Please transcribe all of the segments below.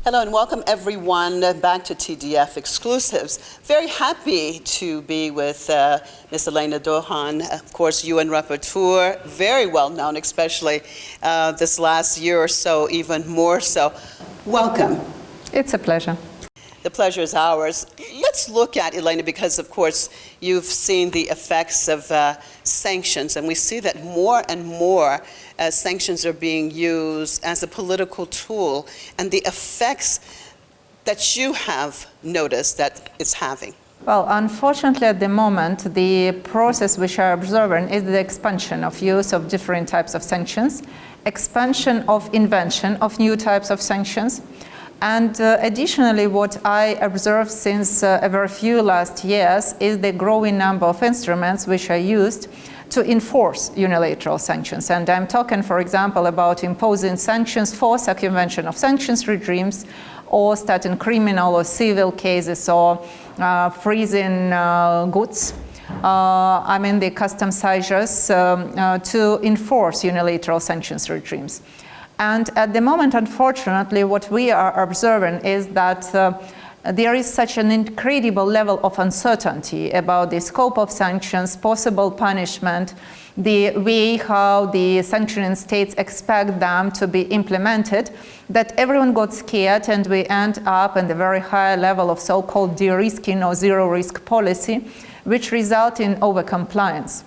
Hello and welcome everyone back to TDF Exclusives. Very happy to be with Ms. Alena Douhan, of course UN Rapporteur, very well known, especially this last year or so, even more so. Welcome. It's a pleasure. The pleasure is ours. Let's look at, Alena, because of course you've seen the effects of sanctions, and we see that more and more sanctions are being used as a political tool, and the effects that you have noticed that it's having. Well, unfortunately at the moment, the process which we are observing is the expansion of use of different types of sanctions, expansion of invention of new types of sanctions. And additionally, what I observed since a very few last years is the growing number of instruments which are used to enforce unilateral sanctions. And I'm talking, for example, about imposing sanctions for circumvention of sanctions regimes, or starting criminal or civil cases, or freezing goods. The customs seizures to enforce unilateral sanctions regimes. And at the moment, unfortunately, what we are observing is that there is such an incredible level of uncertainty about the scope of sanctions, possible punishment, the way how the sanctioning states expect them to be implemented, that everyone got scared, and we end up in the very high level of so-called de-risking or zero-risk policy, which result in over-compliance.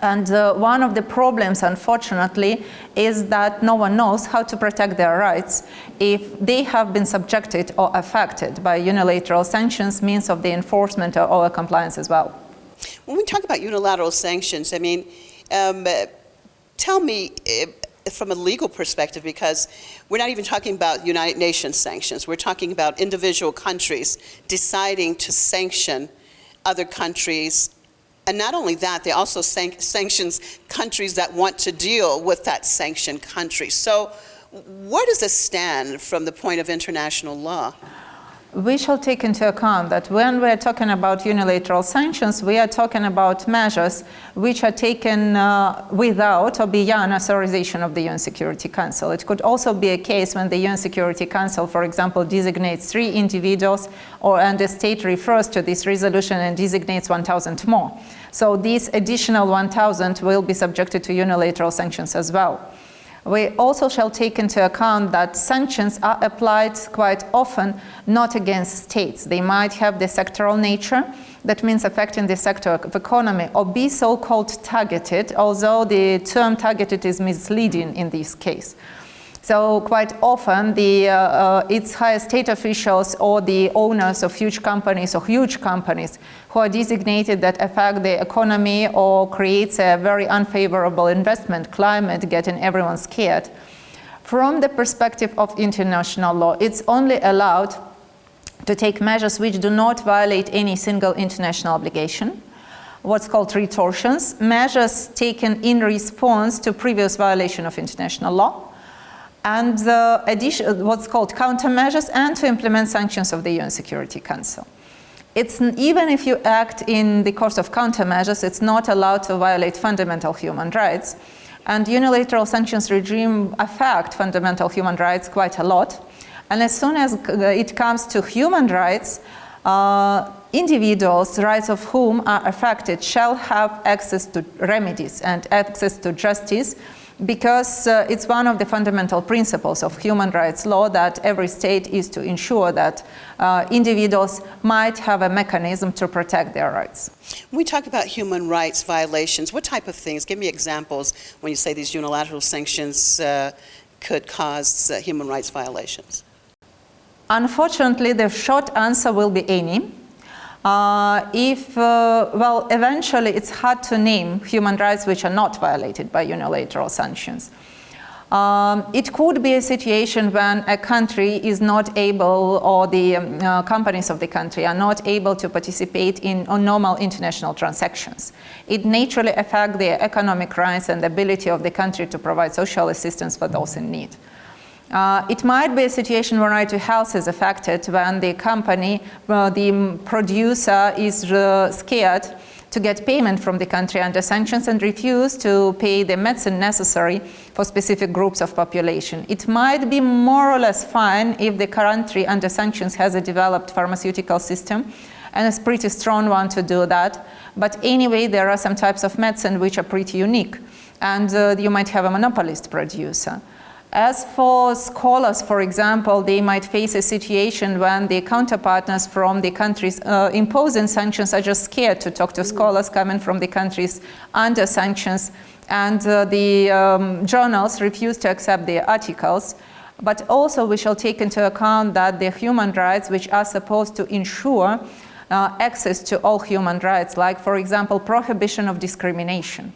And one of the problems, unfortunately, is that no one knows how to protect their rights if they have been subjected or affected by unilateral sanctions, means of the enforcement or over-compliance as well. When we talk about unilateral sanctions, tell me from a legal perspective, because we're not even talking about United Nations sanctions. We're talking about individual countries deciding to sanction other countries. And not only that, they also sanctions countries that want to deal with that sanctioned country. So where does this stand from the point of international law? We shall take into account that when we are talking about unilateral sanctions, we are talking about measures which are taken without or beyond authorization of the UN Security Council. It could also be a case when the UN Security Council, for example, designates 3 individuals, and the state refers to this resolution and designates 1,000 more. So these additional 1,000 will be subjected to unilateral sanctions as well. We also shall take into account that sanctions are applied quite often not against states. They might have the sectoral nature, that means affecting the sector of economy, or be so-called targeted, although the term targeted is misleading in this case. So quite often it's higher state officials or the owners of huge companies who are designated that affect the economy or creates a very unfavorable investment climate, getting everyone scared. From the perspective of international law, it's only allowed to take measures which do not violate any single international obligation, what's called retortions, measures taken in response to previous violation of international law, and what's called countermeasures, and to implement sanctions of the UN Security Council. Even if you act in the course of countermeasures, it's not allowed to violate fundamental human rights. And unilateral sanctions regime affect fundamental human rights quite a lot. And as soon as it comes to human rights, individuals, rights of whom are affected, shall have access to remedies and access to justice, because it's one of the fundamental principles of human rights law that every state is to ensure that individuals might have a mechanism to protect their rights. When we talk about human rights violations, what type of things? Give me examples when you say these unilateral sanctions could cause human rights violations. Unfortunately, the short answer will be any. Eventually it's hard to name human rights which are not violated by unilateral sanctions. It could be a situation when a country is not able, or the companies of the country are not able to participate in normal international transactions. It naturally affects the economic rights and the ability of the country to provide social assistance for those in need. It might be a situation where right to health is affected when the company, the producer is scared to get payment from the country under sanctions and refuse to pay the medicine necessary for specific groups of population. It might be more or less fine if the country under sanctions has a developed pharmaceutical system and a pretty strong one to do that. But anyway, there are some types of medicine which are pretty unique, and you might have a monopolist producer. As for scholars, for example, they might face a situation when the counterpartners from the countries imposing sanctions are just scared to talk to scholars coming from the countries under sanctions, and the journals refuse to accept their articles. But also we shall take into account that the human rights, which are supposed to ensure access to all human rights, like, for example, prohibition of discrimination,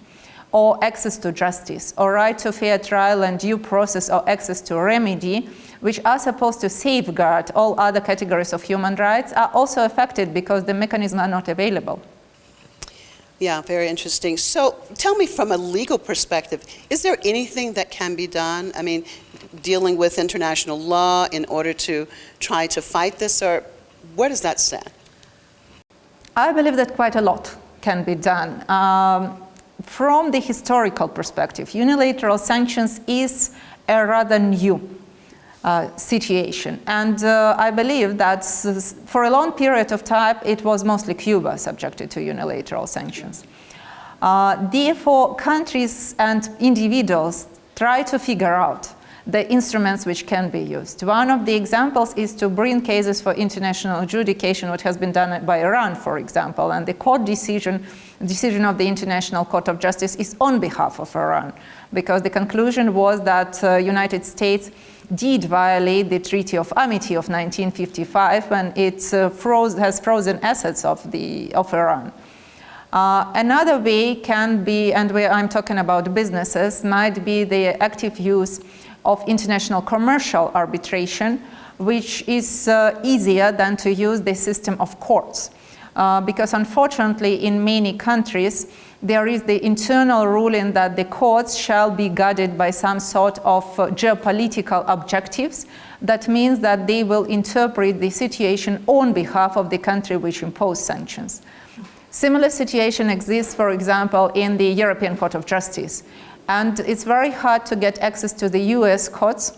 or access to justice, or right to fair trial and due process, or access to remedy, which are supposed to safeguard all other categories of human rights, are also affected because the mechanisms are not available. Yeah, very interesting. So tell me, from a legal perspective, is there anything that can be done? I mean, dealing with international law in order to try to fight this, or where does that stand? I believe that quite a lot can be done. From the historical perspective, unilateral sanctions is a rather new situation. And I believe that for a long period of time, it was mostly Cuba subjected to unilateral sanctions. Therefore, countries and individuals try to figure out the instruments which can be used. One of the examples is to bring cases for international adjudication, which has been done by Iran, for example, and the court decision of the International Court of Justice is on behalf of Iran, because the conclusion was that United States did violate the Treaty of Amity of 1955 when it has frozen assets of Iran. Another way can be, and where I'm talking about businesses, might be the active use of international commercial arbitration, which is easier than to use the system of courts. Because unfortunately, in many countries, there is the internal ruling that the courts shall be guided by some sort of geopolitical objectives. That means that they will interpret the situation on behalf of the country which imposed sanctions. Similar situation exists, for example, in the European Court of Justice. And it's very hard to get access to the US courts,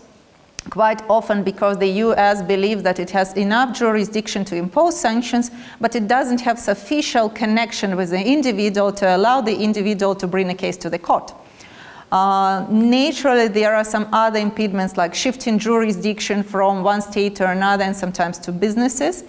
quite often because the US believes that it has enough jurisdiction to impose sanctions, but it doesn't have sufficient connection with the individual to allow the individual to bring a case to the court. Naturally, there are some other impediments like shifting jurisdiction from one state to another and sometimes to businesses.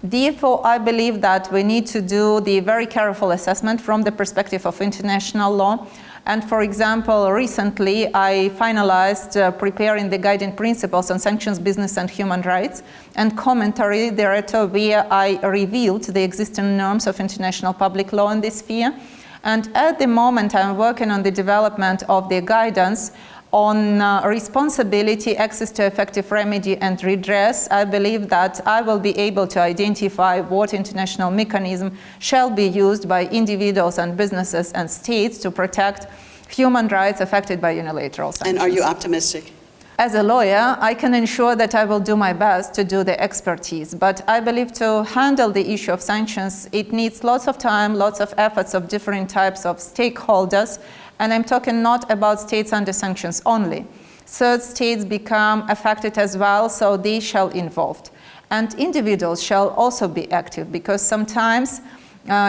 Therefore, I believe that we need to do the very careful assessment from the perspective of international law. And for example, recently I finalized preparing the guiding principles on sanctions, business and human rights, and commentary thereto, where I revealed the existing norms of international public law in this sphere. And at the moment I'm working on the development of the guidance on responsibility, access to effective remedy and redress. I believe that I will be able to identify what international mechanism shall be used by individuals and businesses and states to protect human rights affected by unilateral sanctions. And are you optimistic? As a lawyer, I can ensure that I will do my best to do the expertise, but I believe to handle the issue of sanctions, it needs lots of time, lots of efforts of different types of stakeholders. And I'm talking not about states under sanctions only. Third states become affected as well, so they shall be involved. And individuals shall also be active, because sometimes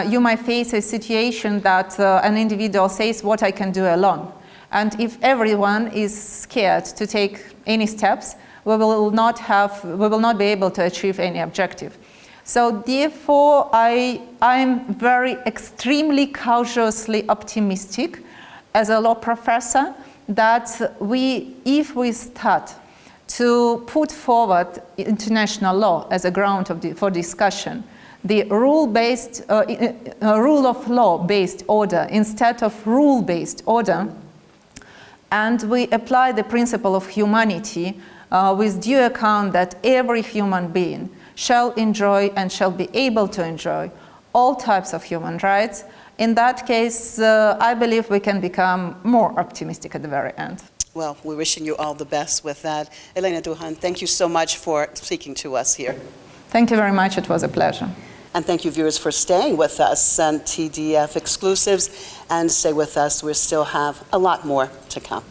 you might face a situation that an individual says, what I can do alone. And if everyone is scared to take any steps, we will not be able to achieve any objective. So therefore, I'm very extremely cautiously optimistic as a law professor that if we start to put forward international law as a ground for discussion, the rule of law-based order instead of rule-based order, and we apply the principle of humanity with due account that every human being shall enjoy and shall be able to enjoy all types of human rights, in that case, I believe we can become more optimistic at the very end. Well, we're wishing you all the best with that. Alena Douhan, thank you so much for speaking to us here. Thank you very much. It was a pleasure. And thank you, viewers, for staying with us on TDF exclusives. And stay with us. We still have a lot more to come.